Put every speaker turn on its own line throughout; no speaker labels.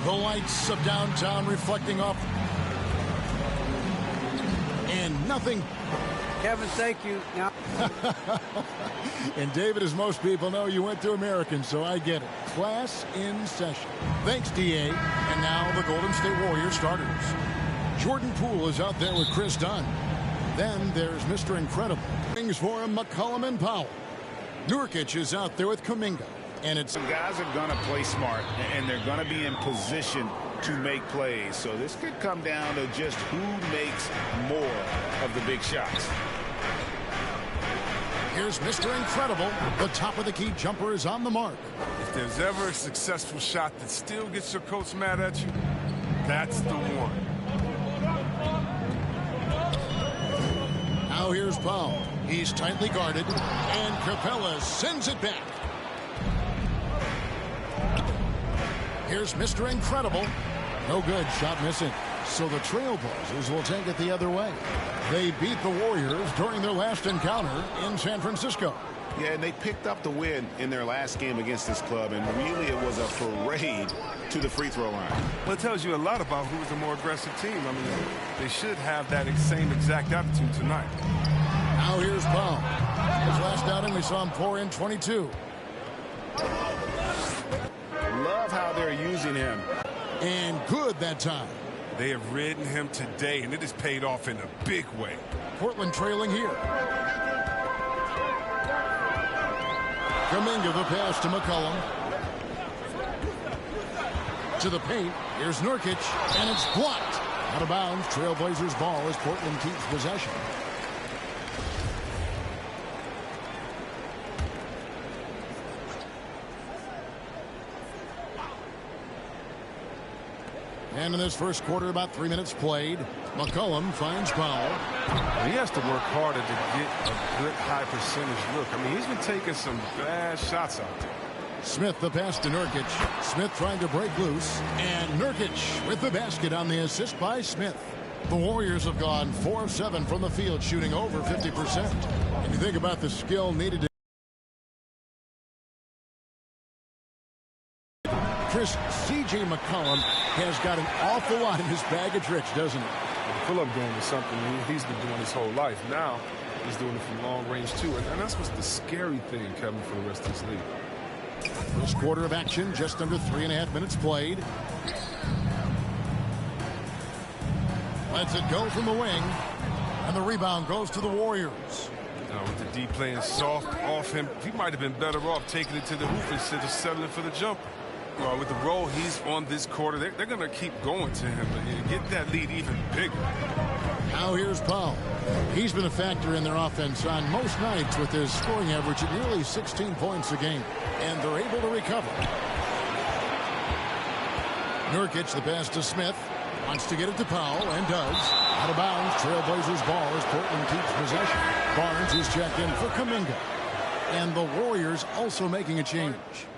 The lights of downtown reflecting off. And nothing.
Kevin, thank you. Now.
And David, as most people know, you went to American, so I get it. Class in session. Thanks, DA. And now the Golden State Warriors starters. Jordan Poole is out there with Chris Dunn. Then there's Mr. Incredible. Things for him, McCollum and Powell. Nurkic is out there with Kuminga. And it's...
Some guys are going to play smart, and they're going to be in position to make plays. So this could come down to just who makes more of the big shots.
Here's Mr. Incredible. The top of the key jumper is on the mark.
If there's ever a successful shot that still gets your coach mad at you, that's the one.
Now here's Powell. He's tightly guarded, and Capella sends it back. Here's Mr. Incredible. No good. Shot missing. So the Trailblazers will take it the other way. They beat the Warriors during their last encounter in San Francisco.
Yeah, and they picked up the win in their last game against this club, and really it was a parade to the free throw line.
Well, it tells you a lot about who's the more aggressive team. I mean, they should have that same exact attitude tonight.
Now here's Powell. His last outing, we saw him pour in 22.
Love how they're using him.
And good that time.
They have ridden him today, and it has paid off in a big way.
Portland trailing here. Kuminga the pass to McCollum. To the paint. Here's Nurkic, and it's blocked. Out of bounds. Trailblazers ball as Portland keeps possession. And in this first quarter, about 3 minutes played. McCollum finds Powell.
He has to work harder to get a good high percentage look. I mean, he's been taking some bad shots out there.
Smith the pass to Nurkic. Smith trying to break loose. And Nurkic with the basket on the assist by Smith. The Warriors have gone 4 of 7 from the field, shooting over 50%. And you think about the skill needed to Chris, C.J. McCollum has got an awful lot in his bag of tricks, doesn't he?
The pull-up game is something he's been doing his whole life. Now he's doing it from long range too, and that's what's the scary thing, Kevin, for the rest of this league.
First quarter of action, just under 3.5 minutes played. Lets it go from the wing, and the rebound goes to the Warriors.
With the D playing soft off him, he might have been better off taking it to the hoop instead of settling for the jumper. With the role he's on this quarter, they're going to keep going to him and get that lead even bigger.
Now here's Powell. He's been a factor in their offense on most nights with his scoring average at nearly 16 points a game. And they're able to recover. Nurkic the pass to Smith. Wants to get it to Powell and does. Out of bounds. Trailblazers ball as Portland keeps possession. Barnes is checked in for Kuminga. And the Warriors also making a change.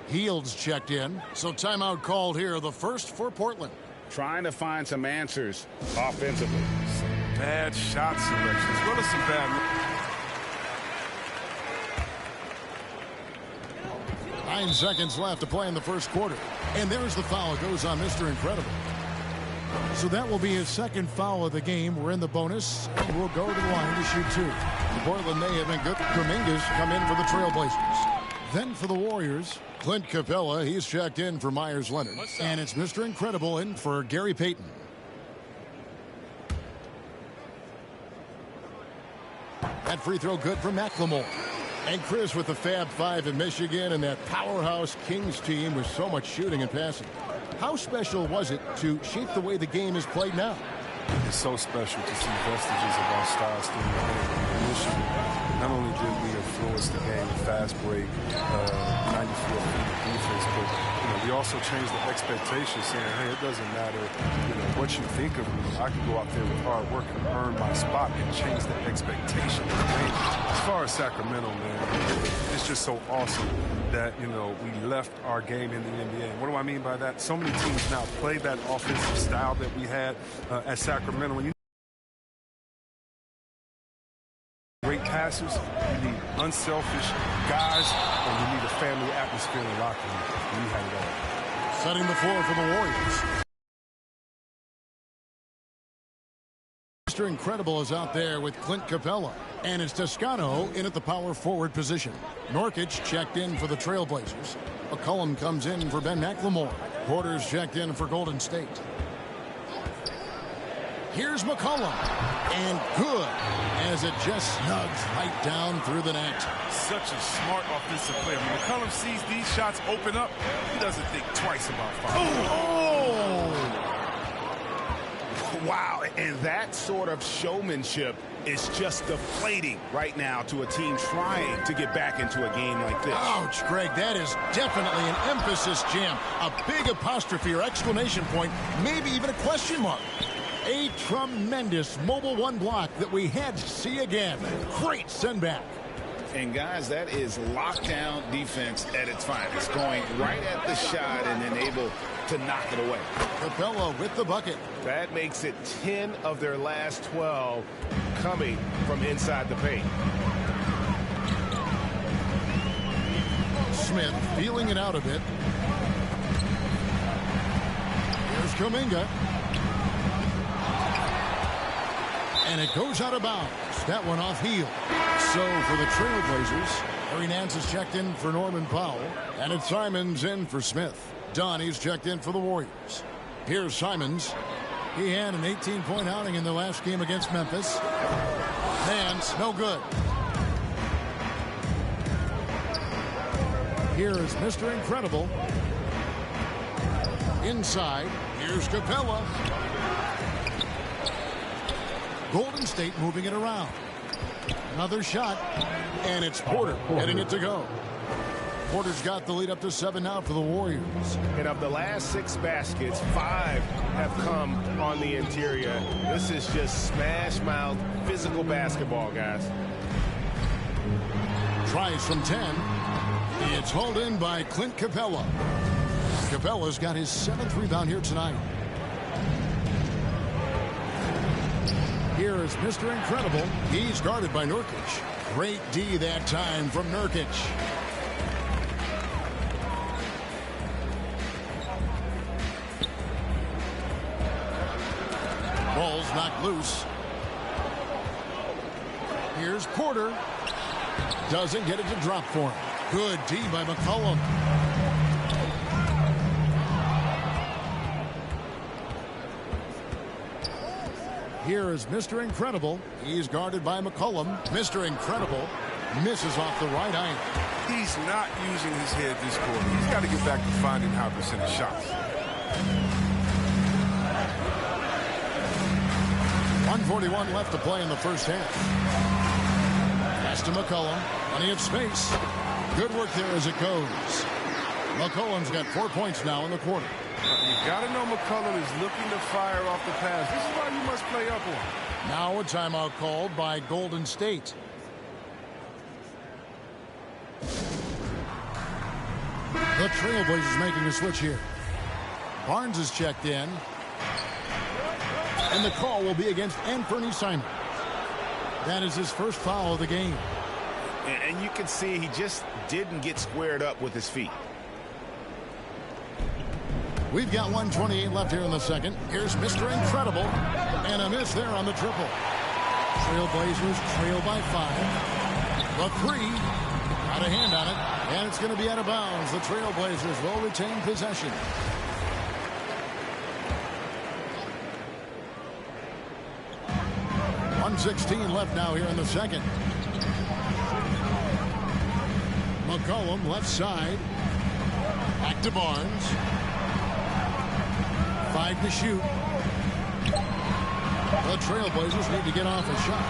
Heald's checked in, so timeout called here, the first for Portland.
Trying to find some answers offensively.
Some bad shot selection, as well as some bad...
9 seconds left to play in the first quarter. And there's the foul. It goes on Mr. Incredible. So that will be his second foul of the game. We're in the bonus, and we'll go to the line to shoot 2. The Portland may have been good. Kuminga's come in for the Trailblazers. Then for the Warriors, Clint Capella, he's checked in for Myers Leonard. And it's Mr. Incredible in for Gary Payton. That free throw good for McLemore. And Chris with the Fab Five in Michigan and that powerhouse Kings team with so much shooting and passing. How special was it to shape the way the game is played now?
It's so special to see vestiges of our style still in Michigan. Not only did we influence the game with fast break, 94 feet of defense, but we also changed the expectations, saying, hey, it doesn't matter what you think of me. I can go out there with hard work and earn my spot and change the expectation of the game. As far as Sacramento, man, it's just so awesome that, we left our game in the NBA. What do I mean by that? So many teams now play that offensive style that we had at Sacramento. When great passers, you need unselfish guys, and you need a family atmosphere in the locker room. And we had it all.
Setting the floor for the Warriors. Mr. Incredible is out there with Clint Capella. And it's Toscano in at the power forward position. Nurkic checked in for the Trailblazers. McCollum comes in for Ben McLemore. Porter's checked in for Golden State. Here's McCollum. And good as it just snugs right down through the net.
Such a smart offensive player. When McCollum sees these shots open up, he doesn't think twice about fouling.
Oh!
Wow, and that sort of showmanship is just deflating right now to a team trying to get back into a game like this.
Ouch, Greg, that is definitely an emphasis jam. A big apostrophe or exclamation point, maybe even a question mark. A tremendous Mobile One block that we had to see again. Great send back.
And guys, that is lockdown defense at its finest, going right at the shot and then able to knock it away.
Capella with the bucket.
That makes it 10 of their last 12 coming from inside the paint.
Smith feeling it out a bit. Here's Kuminga. And it goes out of bounds. That one off heel. So for the Trailblazers, Harry Nance is checked in for Norman Powell. And it's Simons in for Smith. Donnie's checked in for the Warriors. Here's Simons. He had an 18-point outing in the last game against Memphis. Nance, no good. Here is Mr. Incredible. Inside, here's Capella. Golden State moving it around. Another shot, and it's Porter getting it to go. Porter's got the lead up to 7 now for the Warriors.
And of the last 6 baskets, 5 have come on the interior. This is just smash mouth physical basketball, guys.
Tries from 10. It's hauled in by Clint Capella. Capella's got his 7th rebound here tonight. Here is Mr. Incredible. He's guarded by Nurkic. Great D that time from Nurkic. Ball's knocked loose. Here's Porter. Doesn't get it to drop for him. Good D by McCollum. Here is Mr. Incredible. He's guarded by McCollum. Mr. Incredible misses off the right eye.
He's not using his head this quarter. He's got to get back to finding how to send shots.
1:41 left to play in the first half. Pass to McCollum. Plenty of space. Good work there as it goes. McCollum's got 4 points now in the quarter.
You got to know McCollum is looking to fire off the pass. This is why you must play up on.
Now a timeout called by Golden State. The Trailblazers making a switch here. Barnes is checked in. And the call will be against Anthony Simons. That is his first foul of the game.
And you can see he just didn't get squared up with his feet.
We've got 1:28 left here in the second. Here's Mr. Incredible. And a miss there on the triple. Trailblazers trail by 5. The 3. Got a hand on it. And it's going to be out of bounds. The Trailblazers will retain possession. .16 left now here in the second. McCollum left side. Back to Barnes. 5 to shoot. The Trailblazers need to get off a shot.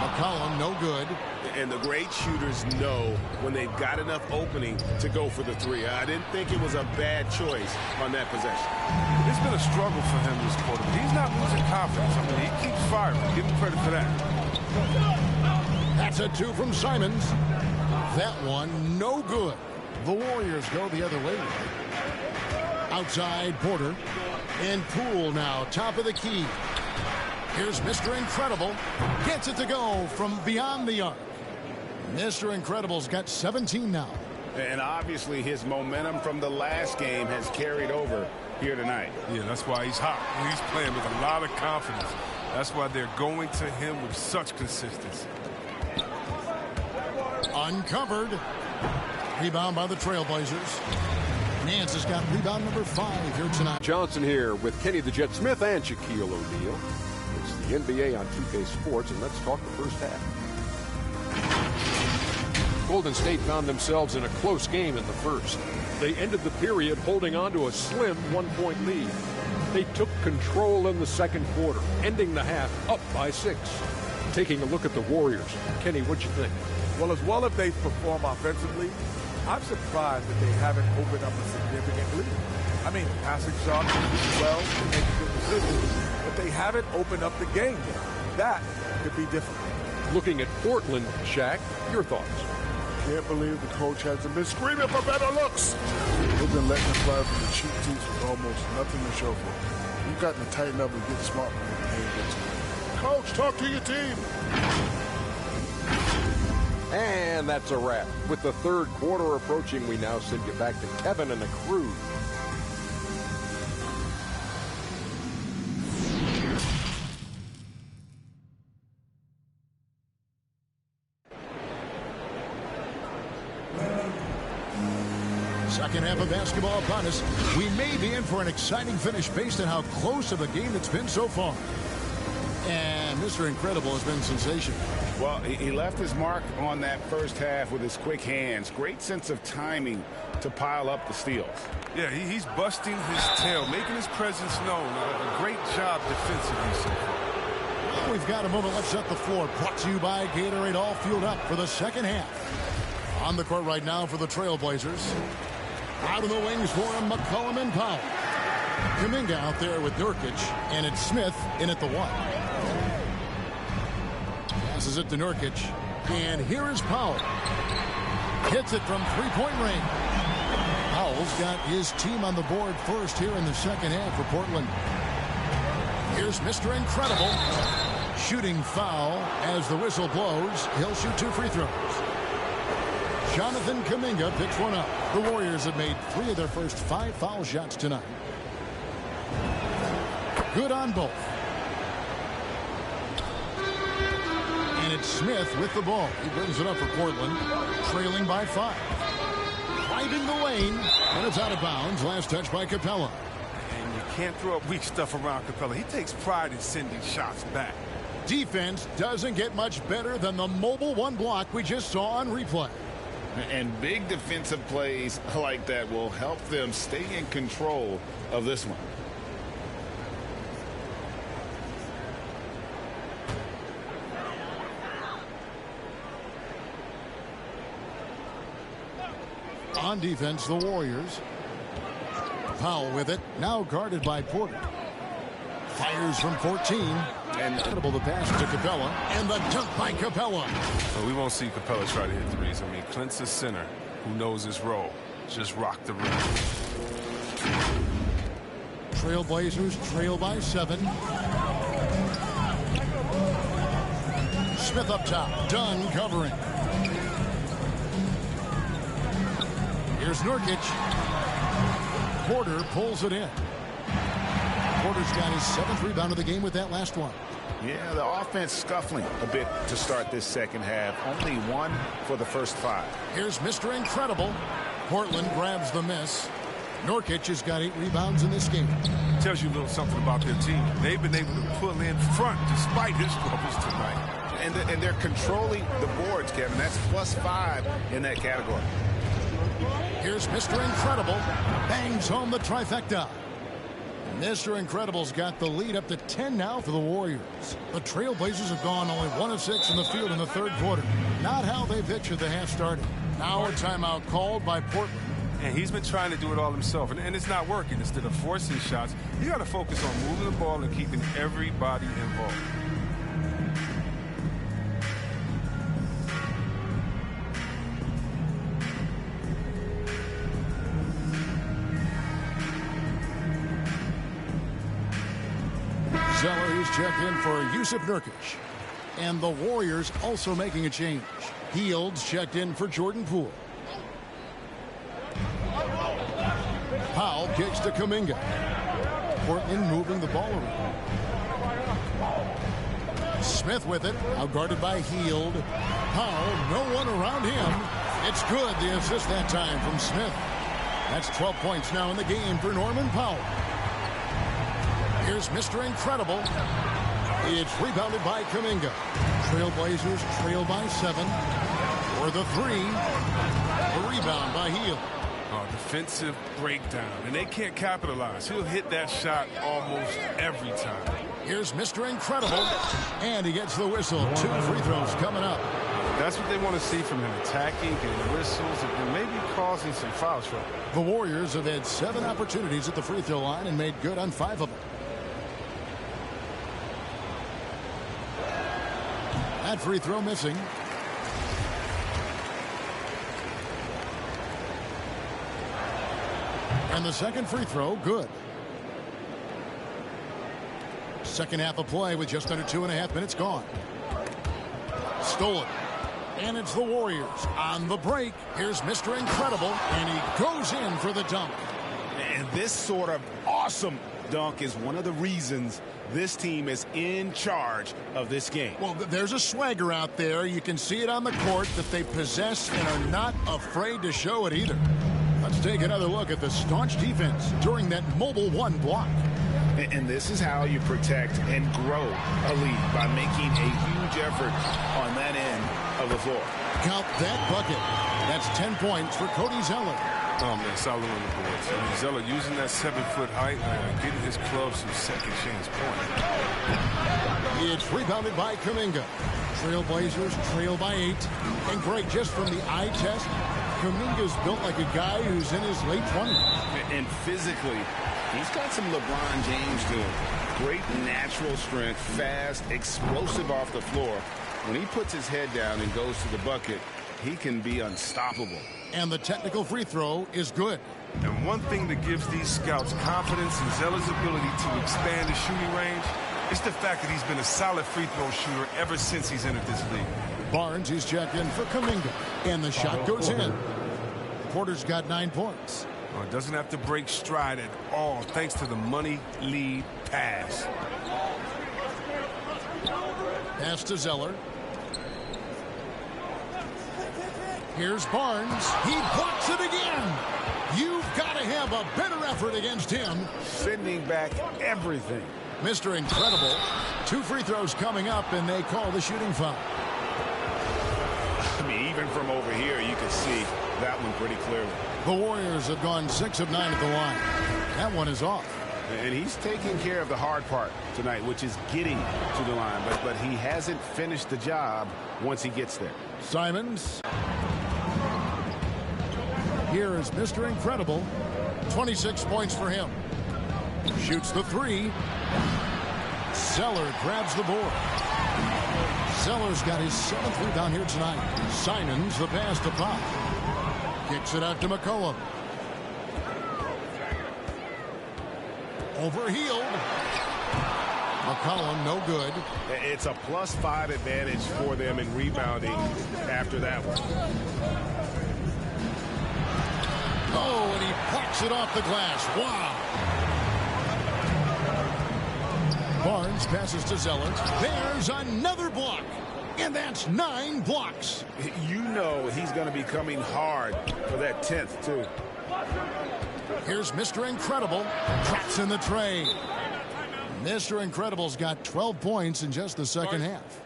McCollum, no good.
And the great shooters know when they've got enough opening to go for the 3. I didn't think it was a bad choice on that possession.
It's been a struggle for him this quarter, but he's not losing confidence. I mean, he keeps firing. Give him credit for that.
That's a 2 from Simons. That one, no good. The Warriors go the other way. Outside, Porter. And Poole now, top of the key. Here's Mr. Incredible. Gets it to go from beyond the arc. Mr. Incredible's got 17 now.
And obviously his momentum from the last game has carried over here tonight.
Yeah, that's why he's hot. He's playing with a lot of confidence. That's why they're going to him with such consistency.
Uncovered. Rebound by the Trailblazers. Nance has got rebound number 5 here tonight.
Johnson here with Kenny the Jet Smith and Shaquille O'Neal. It's the NBA on 2K Sports, and let's talk the first half. Golden State found themselves in a close game in the first. They ended the period holding on to a slim 1-point lead. They took control in the second quarter, ending the half up by 6. Taking a look at the Warriors. Kenny, what'd you think?
Well as they perform offensively, I'm surprised that they haven't opened up a significant lead. I mean, passing shots well, they make good decisions, but they haven't opened up the game yet. That could be difficult.
Looking at Portland, Shaq, your thoughts?
Can't believe the coach hasn't been screaming for better looks. They've been letting it fly from the cheap seats with almost nothing to show for it. You've got to tighten up and get smart when the game gets away. Coach, talk to your team.
And that's a wrap. With the third quarter approaching, we now send you back to Kevin and the crew.
Second half of basketball upon us. We may be in for an exciting finish based on how close of a game it's been so far. And Mr. Incredible has been sensational.
Well, he left his mark on that first half with his quick hands. Great sense of timing to pile up the steals.
Yeah, he's busting his tail, making his presence known. A great job defensively so far.
Well, we've got a moment left set the floor. Brought to you by Gatorade, all fueled up for the second half. On the court right now for the Trailblazers. Out of the wings for him, McCollum and Powell. Kuminga out there with Nurkic, and it's Smith in at the 1. Passes it to Nurkic, and here is Powell. Hits it from three-point range. Powell's got his team on the board first here in the second half for Portland. Here's Mr. Incredible. Shooting foul as the whistle blows. He'll shoot 2 free throws. Jonathan Kuminga picks one up. The Warriors have made 3 of their first 5 foul shots tonight. Good on both. And it's Smith with the ball. He brings it up for Portland, trailing by 5. Driving the lane, and it's out of bounds. Last touch by Capella.
And you can't throw up weak stuff around Capella. He takes pride in sending shots back.
Defense doesn't get much better than the mobile 1 block we just saw on replay.
And big defensive plays like that will help them stay in control of this one.
On defense, the Warriors. Powell with it, now guarded by Porter. Fires from 14. And incredible the pass to Capella. And the dunk by Capella.
So we won't see Capella try to hit threes. I mean, Clint's a center who knows his role. Just rock the rim.
Trailblazers trail by 7. Smith up top. Dunn covering. Here's Nurkic. Porter pulls it in. Porter's got his 7th rebound of the game with that last one.
Yeah, the offense scuffling a bit to start this second half. Only 1 for the first 5.
Here's Mr. Incredible. Portland grabs the miss. Nurkic has got 8 rebounds in this game.
Tells you a little something about their team. They've been able to pull in front despite his troubles tonight.
And they're controlling the boards, Kevin. That's +5 in that category.
Here's Mr. Incredible. Bangs home the trifecta. Mr. Incredible's got the lead up to 10 now for the Warriors. The Trailblazers have gone only 1 of 6 in the field in the third quarter. Not how they pictured the half started. Now a timeout called by Portland.
And he's been trying to do it all himself, and it's not working. Instead of forcing shots, you got to focus on moving the ball and keeping everybody involved.
Zeller is checked in for Jusuf Nurkic. And the Warriors also making a change. Fields checked in for Jordan Poole. Powell kicks to Kuminga. Portland moving the ball around. Smith with it, out guarded by Hield. Powell, no one around him. It's good, the assist that time from Smith. That's 12 points now in the game for Norman Powell. Here's Mr. Incredible. It's rebounded by Kuminga. Trailblazers trail by 7. For the 3. A rebound by Hield.
Defensive breakdown, and they can't capitalize. He'll hit that shot almost every time.
Here's Mr. Incredible, and he gets the whistle. 2 free throws coming up.
That's what they want to see from him, attacking, getting whistles, and maybe causing some foul trouble.
The Warriors have had 7 opportunities at the free throw line and made good on 5 of them. That free throw missing. And the second free throw, good. Second half of play with just under 2.5 minutes gone. Stolen. And it's the Warriors on the break. Here's Mr. Incredible, and he goes in for the dunk.
And this sort of awesome dunk is one of the reasons this team is in charge of this game.
Well, there's a swagger out there. You can see it on the court that they possess and are not afraid to show it either. Let's take another look at the staunch defense during that Mobile 1 block.
And this is how you protect and grow a lead, by making a huge effort on that end of the floor.
Count that bucket. That's 10 points for Cody Zeller.
Oh, man, solid on the boards. I mean, Zeller using that 7-foot height, getting his club some second chance points.
It's rebounded by Kuminga. Trailblazers trail by 8. And Greg, just from the eye test, Kuminga's built like a guy who's in his late 20s.
And physically, he's got some LeBron James to him. Great natural strength, fast, explosive off the floor. When he puts his head down and goes to the bucket, he can be unstoppable.
And the technical free throw is good.
And one thing that gives these scouts confidence in Zeller's ability to expand his shooting range is the fact that he's been a solid free throw shooter ever since he's entered this league.
Barnes is checked in for Kuminga, and the shot goes in. Porter's got 9 points.
Well, it doesn't have to break stride at all thanks to the money lead pass.
Pass to Zeller. Here's Barnes. He blocks it again. You've got to have a better effort against him.
Sending back everything.
Mr. Incredible. 2 free throws coming up, and they call the shooting foul.
I mean, even from over here, you can see that one pretty clearly.
The Warriors have gone 6 of 9 at the line. That one is off.
And he's taking care of the hard part tonight, which is getting to the line. But he hasn't finished the job once he gets there.
Simons. Here is Mr. Incredible. 26 points for him. Shoots the 3. Zeller grabs the board. Zeller's got his 7th rebound here tonight. Simons the pass to Pop. Kicks it out to McCollum. Over Hield. McCollum no good.
It's a +5 advantage for them in rebounding after that one.
Oh, and he plucks it off the glass. Wow. Barnes passes to Zeller. There's another block. And that's 9 blocks.
You know he's going to be coming hard for that 10th, too.
Here's Mr. Incredible. Traps in the tray. Mr. Incredible's got 12 points in just the second half.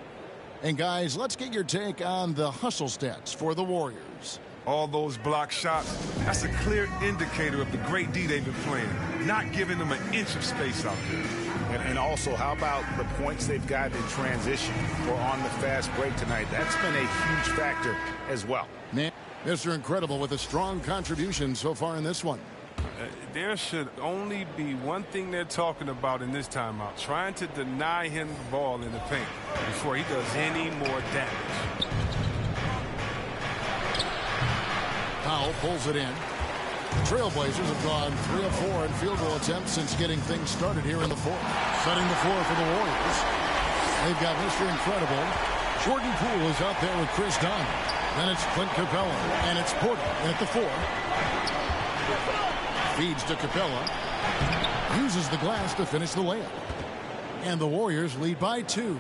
And, guys, let's get your take on the hustle stats for the Warriors.
All those block shots, that's a clear indicator of the great D they've been playing, not giving them an inch of space out there.
And also, how about the points they've gotten in transition or on the fast break tonight? That's been a huge factor as well.
Mr. Incredible with a strong contribution so far in this one.
There should only be one thing they're talking about in this timeout, trying to deny him the ball in the paint before he does any more damage.
Powell pulls it in. The Trailblazers have gone 3 of 4 in field goal attempts since getting things started here in the 4th. Setting the floor for the Warriors. They've got Mr. Incredible. Jordan Poole is out there with Chris Dunn. Then it's Clint Capella. And it's Porter at the 4. Feeds to Capella. Uses the glass to finish the layup. And the Warriors lead by 2.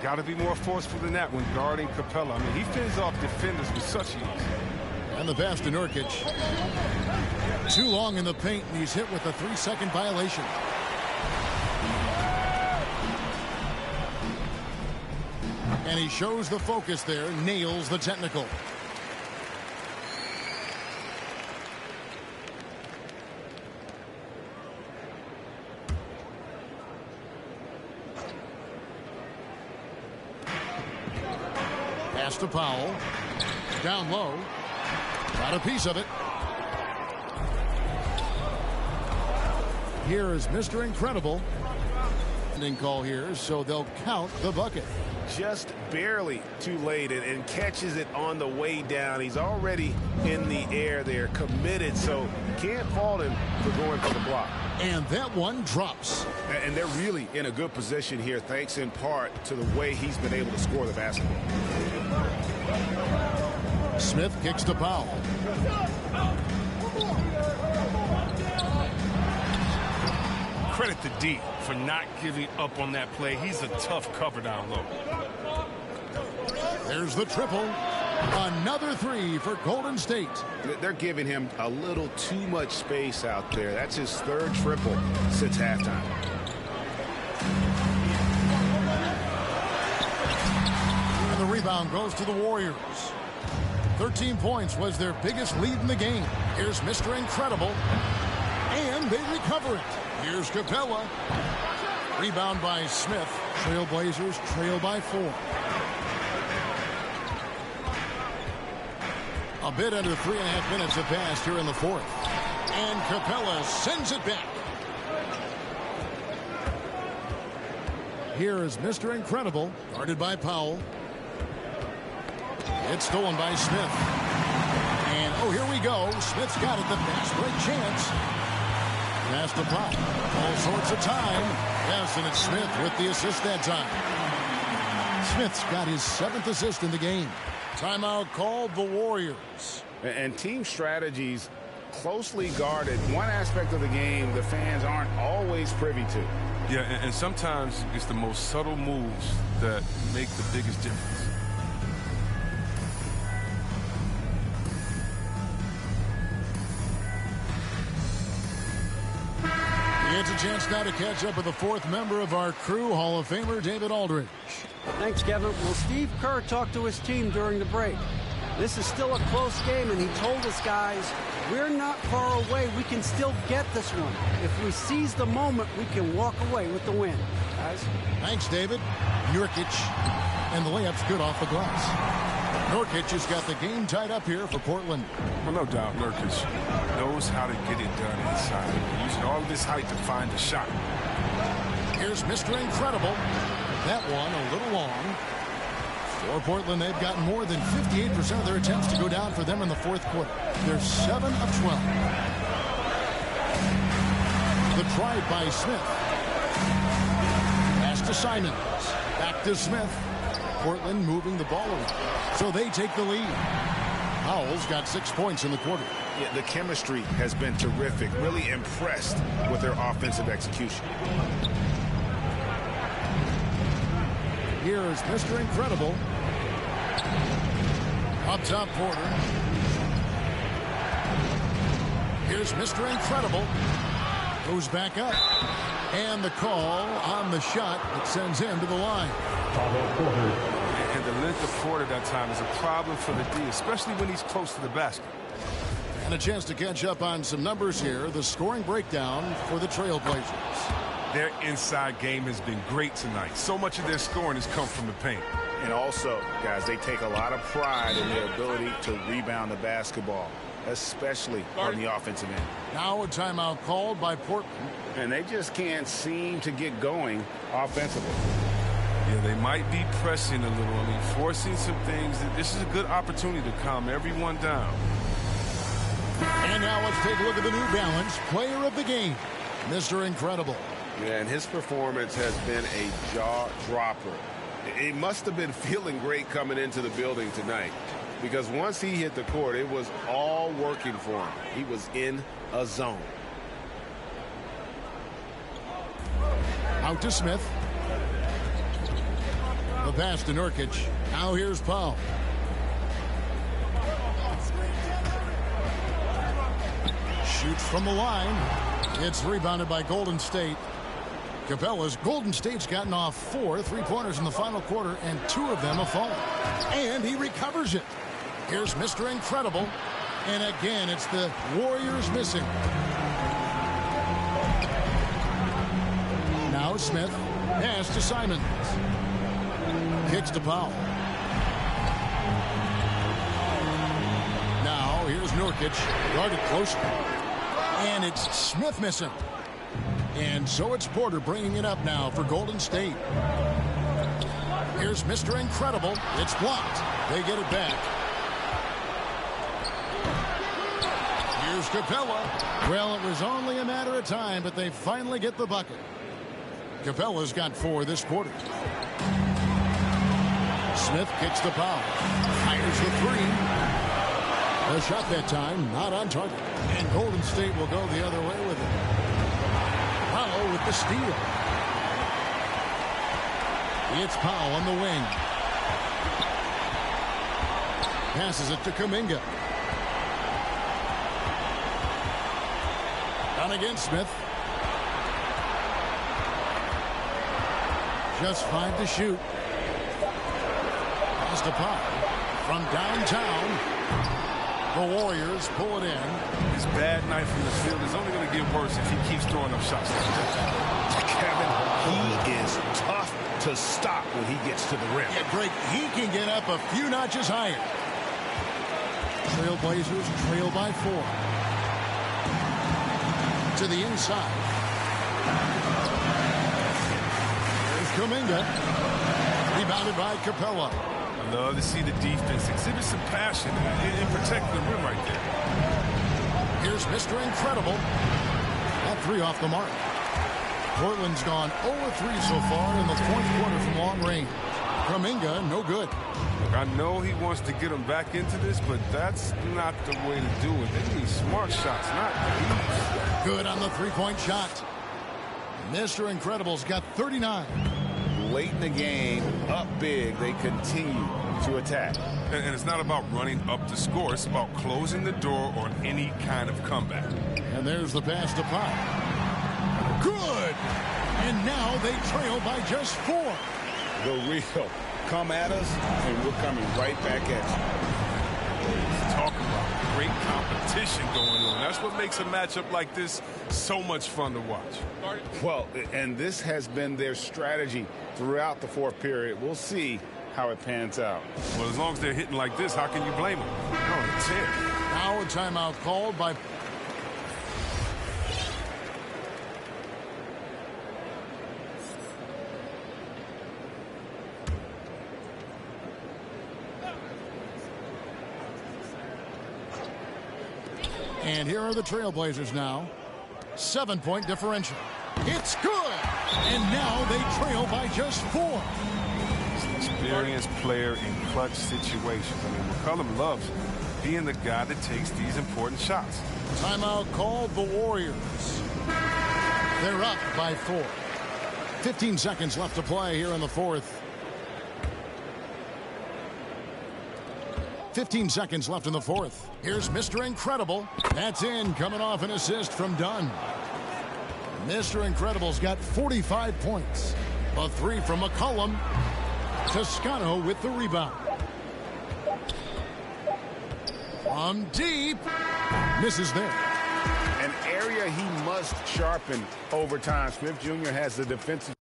Got to be more forceful than that when guarding Capella. I mean, he fends off defenders with such ease.
And the pass to Nurkic. Too long in the paint, and he's hit with a 3-second violation. And he shows the focus there, nails the technical. Pass to Powell. Down low. Got a piece of it. Here is Mr. Incredible. Ending call here, so they'll count the bucket.
Just barely too late and catches it on the way down. He's already in the air there, committed, so can't fault him for going for the block.
And that one drops.
And they're really in a good position here, thanks in part to the way he's been able to score the basketball.
Smith kicks to Powell.
Credit to D for not giving up on that play. He's a tough cover down low.
There's the triple. Another 3 for Golden State.
They're giving him a little too much space out there. That's his 3rd triple since halftime.
And the rebound goes to the Warriors. 13 points was their biggest lead in the game. Here's Mr. Incredible. And they recover it. Here's Capella. Rebound by Smith. Trailblazers trail by 4. A bit under 3.5 minutes have passed here in the 4th. And Capella sends it back. Here is Mr. Incredible, guarded by Powell. It's stolen by Smith. And, oh, here we go. Smith's got it, the fast break chance. Pass to Powell. All sorts of time. Yes, and it's Smith with the assist that time. Smith's got his 7th assist in the game. Timeout called the Warriors.
And team strategies closely guarded. One aspect of the game the fans aren't always privy to.
Yeah, and sometimes it's the most subtle moves that make the biggest difference.
It's a chance now to catch up with the 4th member of our crew, Hall of Famer David Aldridge.
Thanks, Kevin. Well, Steve Kerr talked to his team during the break. This is still a close game, and he told us, guys, we're not far away. We can still get this one. If we seize the moment, we can walk away with the win. Guys.
Thanks, David. Nurkic, and the layup's good off the glass. Nurkic has got the game tied up here for Portland.
Well, no doubt Nurkic knows how to get it done inside, using all of his height to find the shot.
Here's Mr. Incredible. That one a little long. For Portland, they've gotten more than 58% of their attempts to go down for them in the 4th quarter. They're 7 of 12. The drive by Smith. Pass to Simons. Back to Smith. Portland moving the ball around. So they take the lead. Powell's got 6 points in the quarter.
Yeah, the chemistry has been terrific. Really impressed with their offensive execution.
Here's Mr. Incredible. Up top, Porter. Here's Mr. Incredible. Goes back up. And the call on the shot that sends him to the line.
And the length of Porter that time is a problem for the D, especially when he's close to the basket.
And a chance to catch up on some numbers here. The scoring breakdown for the Trailblazers.
Their inside game has been great tonight. So much of their scoring has come from the paint.
And also, guys, they take a lot of pride in their ability to rebound the basketball, especially on the offensive end.
Now a timeout called by Portland.
And they just can't seem to get going offensively.
Yeah, they might be pressing a little. I mean, forcing some things. This is a good opportunity to calm everyone down.
And now let's take a look at the New Balance player of the game, Mr. Incredible.
Yeah, and his performance has been a jaw-dropper. He must have been feeling great coming into the building tonight. because once he hit the court, it was all working for him. He was in a zone.
Out to Smith. The pass to Nurkic. Now here's Powell. Shoots from the line. It's rebounded by Golden State. Capella's Golden State's gotten off 4 3-pointers in the final quarter, and 2 of them have fallen. And he recovers it. Here's Mr. Incredible. And again, it's the Warriors missing. Now Smith. Pass to Simons. Kicks to Powell. Now here's Nurkic. Guarded closely. And it's Smith missing. And so it's Porter bringing it up now for Golden State. Here's Mr. Incredible. It's blocked. They get it back. Here's Capella. Well, it was only a matter of time, but they finally get the bucket. Capella's got 4 this quarter. Smith kicks the Powell. Fires the 3. A shot that time, not on target. And Golden State will go the other way with it. Powell with the steal. It's Powell on the wing. Passes it to Kuminga. Down against Smith. Just 5 to shoot. Pass to Powell. From downtown. The Warriors pull it in.
His bad night from the field is only going to get worse if he keeps throwing up shots like that.
Kevin, he is tough to stop when he gets to the rim.
Yeah, Greg, he can get up a few notches higher. Trailblazers trail by 4. To the inside. There's Kuminga. Rebounded by Capella.
I love to see the defense exhibit some passion in protecting the rim right there.
Here's Mr. Incredible. That 3 off the mark. Portland's gone 0-3 so far in the 4th quarter from long range. Kuminga, no good.
Look, I know he wants to get him back into this, but that's not the way to do it. They need smart shots, not these.
Good on the 3-point shot. Mr. Incredible's got 39.
Late in the game, up big, they continue to attack.
And it's not about running up the score. It's about closing the door on any kind of comeback.
And there's the pass to Powell. Good! And now they trail by just 4.
The real come at us, and we're coming right back at you.
Talk about great competition going on. That's what makes a matchup like this so much fun to watch.
Well, and this has been their strategy throughout the 4th period. We'll see how it pans out.
Well, as long as they're hitting like this, how can you blame them? No, it's it.
Now a timeout called by... And here are the Trailblazers now. 7-point differential. It's good! And now they trail by just 4.
He's an experienced player in clutch situations. I mean, McCollum loves being the guy that takes these important shots.
Timeout called the Warriors. They're up by 4. 15 seconds left to play here in the 4th. 15 seconds left in the 4th. Here's Mr. Incredible. That's in, coming off an assist from Dunn. Mr. Incredible's got 45 points. A 3 from McCollum. Toscano with the rebound. From deep. Misses there.
An area he must sharpen over time. Smith Jr. has the defensive